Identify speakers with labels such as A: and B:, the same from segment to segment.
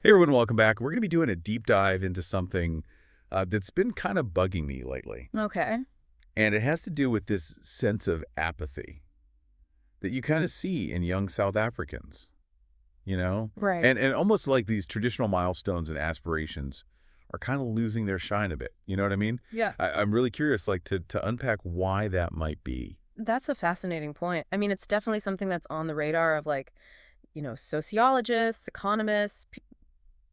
A: Hey everyone, welcome back. We're going to be doing a deep dive into something that's been kind of bugging me lately.
B: Okay.
A: And it has to do with this sense of apathy that you kind of see in young South Africans, you know?
B: Right.
A: And almost like these traditional milestones and aspirations are kind of losing their shine a bit. You know what I mean?
B: Yeah.
A: I'm really curious, like, to unpack why that might be.
B: That's a fascinating point. I mean, it's definitely something that's on the radar of sociologists, economists,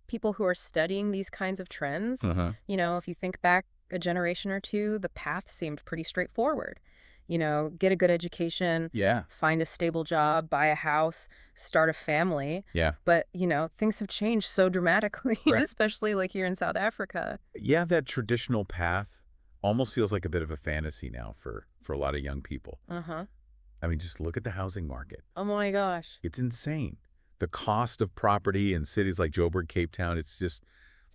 B: people who are studying these kinds of trends.
A: Uh-huh.
B: If you think back a generation or two, the path seemed pretty straightforward. Get a good education,
A: Yeah.
B: find a stable job, buy a house, start a family.
A: Yeah.
B: But, things have changed so dramatically,
A: Right.
B: especially like here in South Africa.
A: Yeah, that traditional path almost feels like a bit of a fantasy now for a lot of young people.
B: Uh-huh.
A: I mean, just look at the housing market.
B: Oh my gosh.
A: It's insane. The cost of property in cities like Joburg, Cape Town, it's just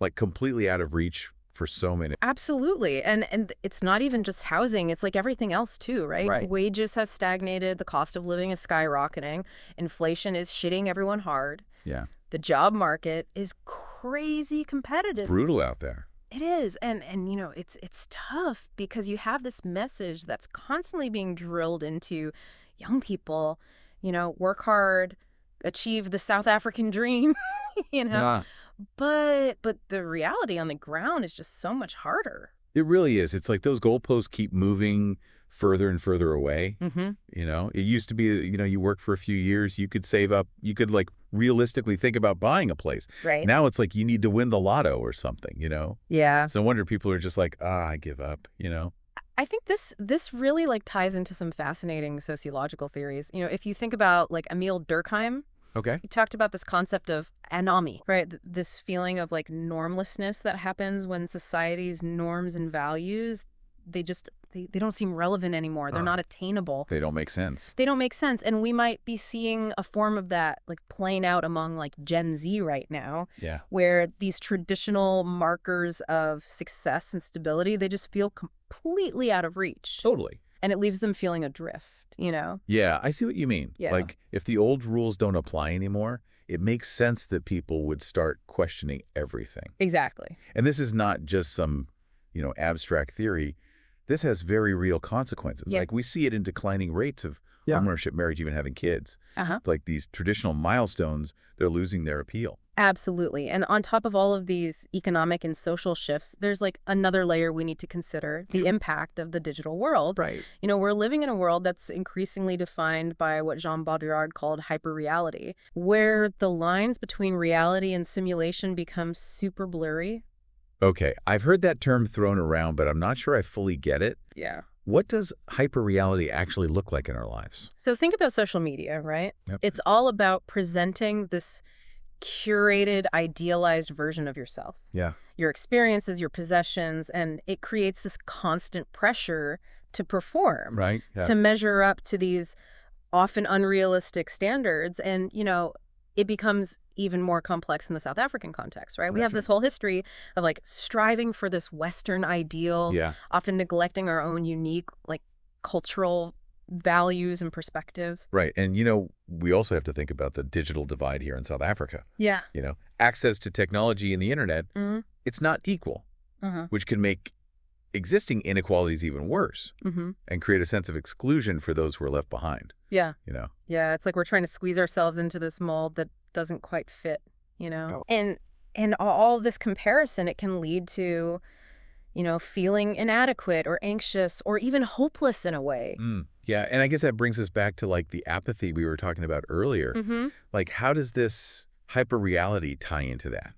A: like completely out of reach for so many.
B: Absolutely. And it's not even just housing, it's like everything else too, right?
A: Right.
B: Wages have stagnated, the cost of living is skyrocketing, inflation is shitting everyone hard.
A: Yeah.
B: The job market is crazy
A: It's
B: competitive.
A: brutal out there.
B: It is. And it's tough because you have this message that's constantly being drilled into young people, work hard, achieve the South African dream, you know.
A: Yeah.
B: But the reality on the ground is just so much harder.
A: It really is. It's like those goalposts keep moving further and further away.
B: Mm-hmm.
A: It used to be, you work for a few years, you could save up, you could like realistically think about buying a place.
B: Right.
A: Now it's like you need to win the lotto or something.
B: Yeah.
A: So no wonder people are just like, I give up.
B: I think this really ties into some fascinating sociological theories. If you think about like Emil Durkheim,
A: Okay.
B: he talked about this concept of anomie, right? This feeling of like normlessness that happens when society's norms and values, they don't seem relevant anymore. They're not attainable.
A: They don't make sense.
B: They don't make sense. And we might be seeing a form of that like playing out among like Gen Z right now,
A: Yeah.
B: where these traditional markers of success and stability, they just feel completely out of reach.
A: Totally.
B: And it leaves them feeling adrift.
A: Yeah, I see what you mean.
B: Yeah.
A: Like, if the old rules don't apply anymore, it makes sense that people would start questioning everything.
B: Exactly.
A: And this is not just some, abstract theory. This has very real consequences.
B: Yeah.
A: Like, we see it in declining rates of homeownership, marriage, even having kids.
B: Uh-huh.
A: Like, these traditional milestones, they're losing their appeal.
B: Absolutely. And on top of all of these economic and social shifts, there's like another layer we need to consider, the impact of the digital world.
A: Right.
B: We're living in a world that's increasingly defined by what Jean Baudrillard called hyperreality, where the lines between reality and simulation become super blurry.
A: Okay, I've heard that term thrown around, but I'm not sure I fully get it.
B: Yeah.
A: What does hyperreality actually look like in our lives?
B: So think about social media, right?
A: Yep.
B: It's all about presenting this curated, idealized version of yourself.
A: Yeah.
B: Your experiences, your possessions, and it creates this constant pressure to perform,
A: Right. Yeah.
B: to measure up to these often unrealistic standards. And, it becomes even more complex in the South African context, right? We have this whole history of like striving for this Western ideal,
A: Yeah.
B: often neglecting our own unique, like cultural values and perspectives.
A: Right. And, we also have to think about the digital divide here in South Africa.
B: Yeah.
A: Access to technology and the internet,
B: Mm-hmm.
A: it's not equal,
B: Uh-huh.
A: which can make existing inequalities even worse
B: Mm-hmm.
A: and create a sense of exclusion for those who are left behind.
B: Yeah.
A: You know?
B: Yeah, it's like we're trying to squeeze ourselves into this mold that doesn't quite fit.
A: Oh.
B: And all this comparison, it can lead to, feeling inadequate or anxious or even hopeless in a way.
A: Yeah. And I guess that brings us back to like the apathy we were talking about earlier.
B: Mm-hmm.
A: Like, how does this hyperreality tie into that?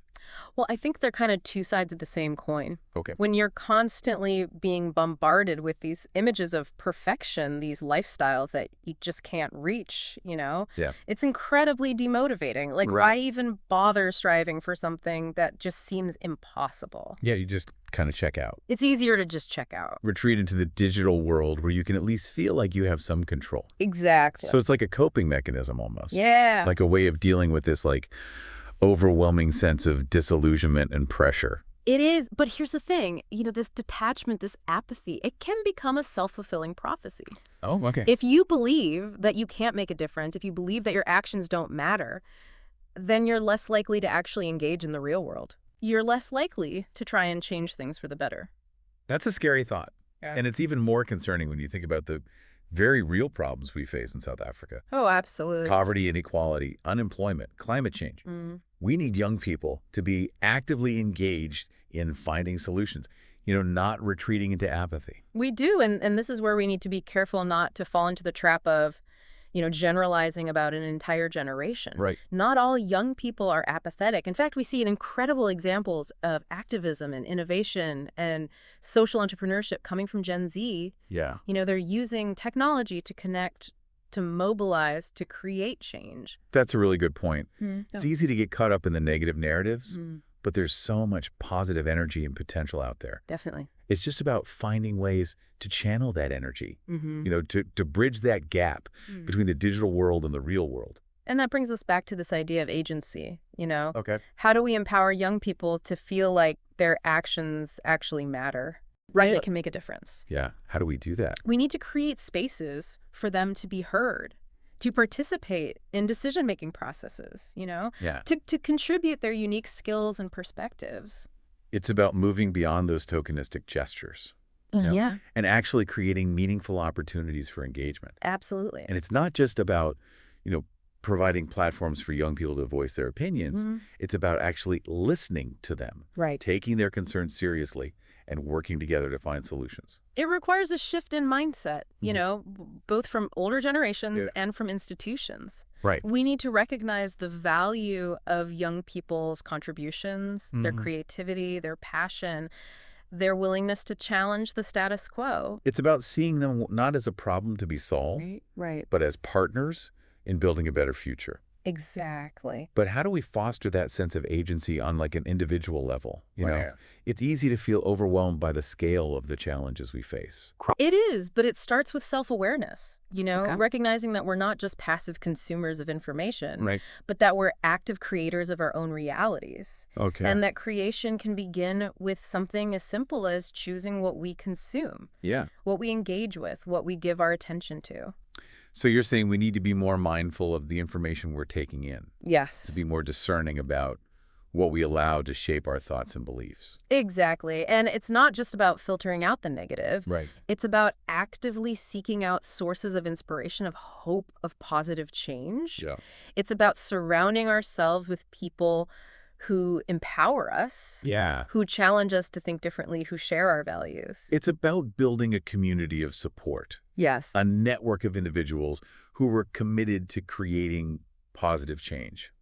B: Well, I think they're kind of two sides of the same coin.
A: Okay.
B: When you're constantly being bombarded with these images of perfection, these lifestyles that you just can't reach,
A: Yeah.
B: it's incredibly demotivating. Like,
A: Right.
B: why even bother striving for something that just seems impossible?
A: Yeah. You just kind of check out.
B: It's easier to just check out.
A: Retreat into the digital world where you can at least feel like you have some control.
B: Exactly.
A: So it's like a coping mechanism almost.
B: Yeah.
A: Like a way of dealing with this like overwhelming sense of disillusionment and pressure.
B: It is. But here's the thing. This detachment, this apathy, it can become a self-fulfilling prophecy.
A: Oh, okay.
B: If you believe that you can't make a difference, if you believe that your actions don't matter, then you're less likely to actually engage in the real world. You're less likely to try and change things for the better.
A: That's a scary thought.
B: Yeah.
A: And it's even more concerning when you think about the very real problems we face in South Africa.
B: Oh, absolutely.
A: Poverty, inequality, unemployment, climate change. We need young people to be actively engaged in finding solutions, not retreating into apathy.
B: We do, and this is where we need to be careful not to fall into the trap of, generalizing about an entire generation.
A: Right.
B: Not all young people are apathetic. In fact, we see incredible examples of activism and innovation and social entrepreneurship coming from Gen Z.
A: Yeah.
B: They're using technology to connect, to mobilize, to create change.
A: That's a really good point.
B: Mm.
A: It's easy to get caught up in the negative narratives, but there's so much positive energy and potential out there.
B: Definitely.
A: It's just about finding ways to channel that energy, to bridge that gap between the digital world and the real world.
B: And that brings us back to this idea of agency,
A: Okay.
B: How do we empower young people to feel like their actions actually matter?
A: Right.
B: They can make a difference.
A: Yeah. How do we do that?
B: We need to create spaces for them to be heard, to participate in decision-making processes,
A: Yeah.
B: to contribute their unique skills and perspectives.
A: It's about moving beyond those tokenistic gestures.
B: Yeah,
A: And actually creating meaningful opportunities for engagement.
B: absolutely.
A: And it's not just about, providing platforms for young people to voice their opinions. It's about actually listening to them,
B: Right.
A: taking their concerns seriously, and working together to find solutions.
B: It requires a shift in mindset, both from older generations and from institutions.
A: Right.
B: We need to recognize the value of young people's contributions, their creativity, their passion, their willingness to challenge the status quo.
A: It's about seeing them not as a problem to be solved,
B: Right.
A: but as partners in building a better future.
B: Exactly.
A: But how do we foster that sense of agency on like an individual level?
B: Right.
A: It's easy to feel overwhelmed by the scale of the challenges we face.
B: It is, but it starts with self-awareness,
A: Okay.
B: recognizing that we're not just passive consumers of information,
A: Right.
B: but that we're active creators of our own realities.
A: Okay.
B: And that creation can begin with something as simple as choosing what we consume,
A: Yeah.
B: what we engage with, what we give our attention to.
A: So you're saying we need to be more mindful of the information we're taking in,
B: Yes.
A: to be more discerning about what we allow to shape our thoughts and beliefs.
B: Exactly. And it's not just about filtering out the negative.
A: Right.
B: It's about actively seeking out sources of inspiration, of hope, of positive change.
A: Yeah.
B: It's about surrounding ourselves with people who empower us,
A: Yeah.
B: who challenge us to think differently, who share our values.
A: It's about building a community of support,
B: Yes.
A: a network of individuals who were committed to creating positive change,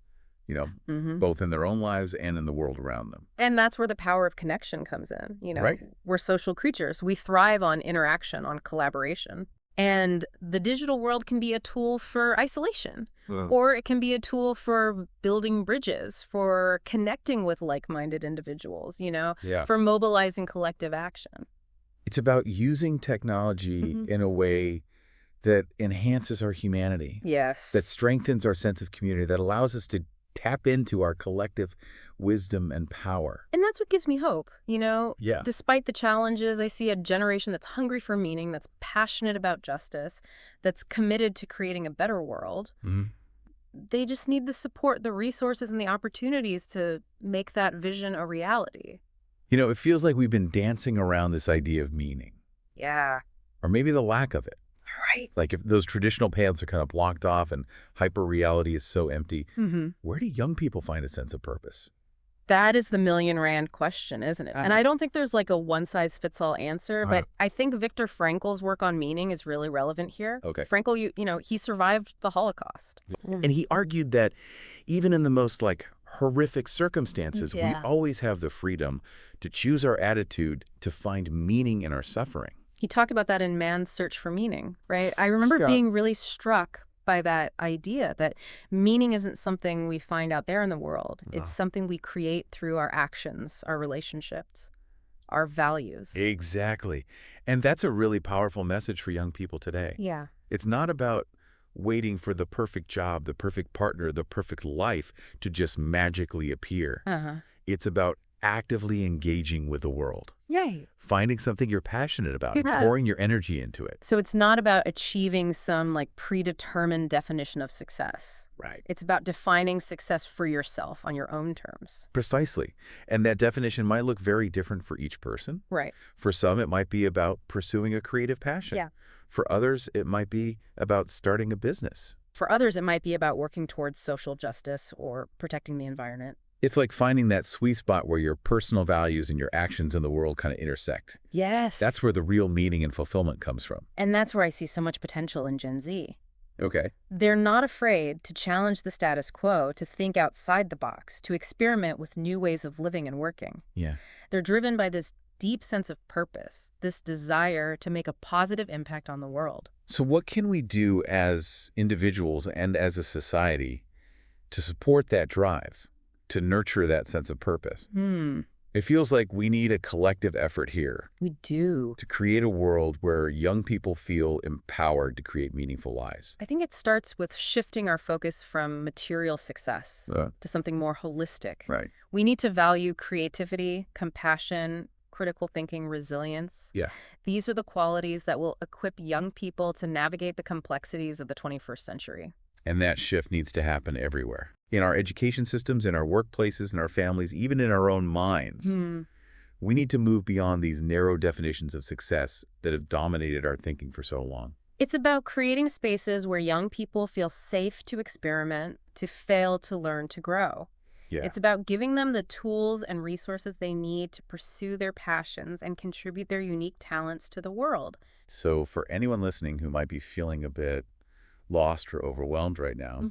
A: both in their own lives and in the world around them.
B: And that's where the power of connection comes in.
A: Right.
B: We're social creatures. We thrive on interaction, on collaboration. And the digital world can be a tool for isolation, or it can be a tool for building bridges, for connecting with like-minded individuals,
A: Yeah.
B: for mobilizing collective action.
A: It's about using technology in a way that enhances our humanity,
B: Yes.
A: that strengthens our sense of community, that allows us to tap into our collective wisdom and power.
B: And that's what gives me hope,
A: Yeah.
B: Despite the challenges, I see a generation that's hungry for meaning, that's passionate about justice, that's committed to creating a better world. They just need the support, the resources, and the opportunities to make that vision a reality.
A: It feels like we've been dancing around this idea of meaning,
B: Yeah.
A: or maybe the lack of it.
B: Right.
A: Like if those traditional paths are kind of blocked off and hyper-reality is so empty, where do young people find a sense of purpose?
B: That is the million-rand question, isn't it? And I don't think there's like a one-size-fits-all answer, but I think Viktor Frankl's work on meaning is really relevant here.
A: Okay.
B: Frankl, he survived the Holocaust.
A: And he argued that even in the most horrific circumstances, we always have the freedom to choose our attitude to find meaning in our suffering.
B: He talked about that in Man's Search for Meaning, right? I remember being really struck by that idea that meaning isn't something we find out there in the world. It's something we create through our actions, our relationships, our values.
A: Exactly. And that's a really powerful message for young people today.
B: Yeah.
A: It's not about waiting for the perfect job, the perfect partner, the perfect life to just magically appear. It's about actively engaging with the world,
B: Yay.
A: finding something you're passionate about, and
B: Yeah.
A: pouring your energy into it.
B: So it's not about achieving some like predetermined definition of success.
A: Right.
B: It's about defining success for yourself on your own terms.
A: Precisely. And that definition might look very different for each person.
B: Right.
A: For some, it might be about pursuing a creative passion.
B: Yeah.
A: For others, it might be about starting a business.
B: For others, it might be about working towards social justice or protecting the environment.
A: It's like finding that sweet spot where your personal values and your actions in the world kind of intersect.
B: Yes.
A: That's where the real meaning and fulfillment comes from.
B: And that's where I see so much potential in Gen Z.
A: Okay.
B: They're not afraid to challenge the status quo, to think outside the box, to experiment with new ways of living and working.
A: Yeah.
B: They're driven by this deep sense of purpose, this desire to make a positive impact on the world.
A: So what can we do as individuals and as a society to support that drive, to nurture that sense of purpose? It feels like we need a collective effort here
B: We do.
A: to create a world where young people feel empowered to create meaningful lives.
B: I think it starts with shifting our focus from material success to something more holistic.
A: Right.
B: We need to value creativity, compassion, critical thinking, resilience.
A: Yeah.
B: These are the qualities that will equip young people to navigate the complexities of the 21st century.
A: And that shift needs to happen everywhere. In our education systems, in our workplaces, in our families, even in our own minds. We need to move beyond these narrow definitions of success that have dominated our thinking for so long.
B: It's about creating spaces where young people feel safe to experiment, to fail, to learn, to grow.
A: Yeah.
B: It's about giving them the tools and resources they need to pursue their passions and contribute their unique talents to the world.
A: So for anyone listening who might be feeling a bit lost or overwhelmed right now,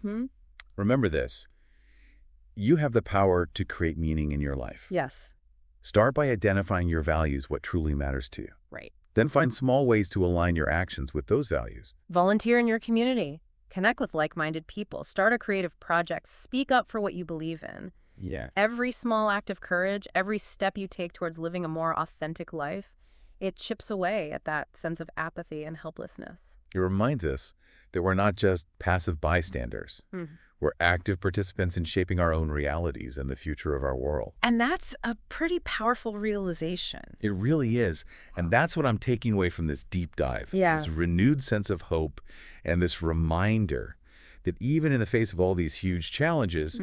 A: remember this. You have the power to create meaning in your life.
B: Yes.
A: Start by identifying your values, what truly matters to you.
B: Right.
A: Then find small ways to align your actions with those values.
B: Volunteer in your community. Connect with like-minded people. Start a creative project. Speak up for what you believe in.
A: Yeah.
B: Every small act of courage, every step you take towards living a more authentic life, it chips away at that sense of apathy and helplessness.
A: It reminds us that we're not just passive bystanders. We're active participants in shaping our own realities and the future of our world.
B: And that's a pretty powerful realization.
A: It really is. And that's what I'm taking away from this deep dive.
B: Yeah.
A: This renewed sense of hope and this reminder that even in the face of all these huge challenges,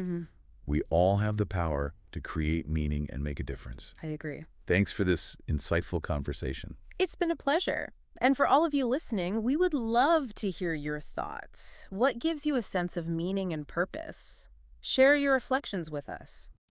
A: we all have the power to create meaning and make a difference.
B: I agree.
A: Thanks for this insightful conversation.
B: It's been a pleasure. And for all of you listening, we would love to hear your thoughts. What gives you a sense of meaning and purpose? Share your reflections with us.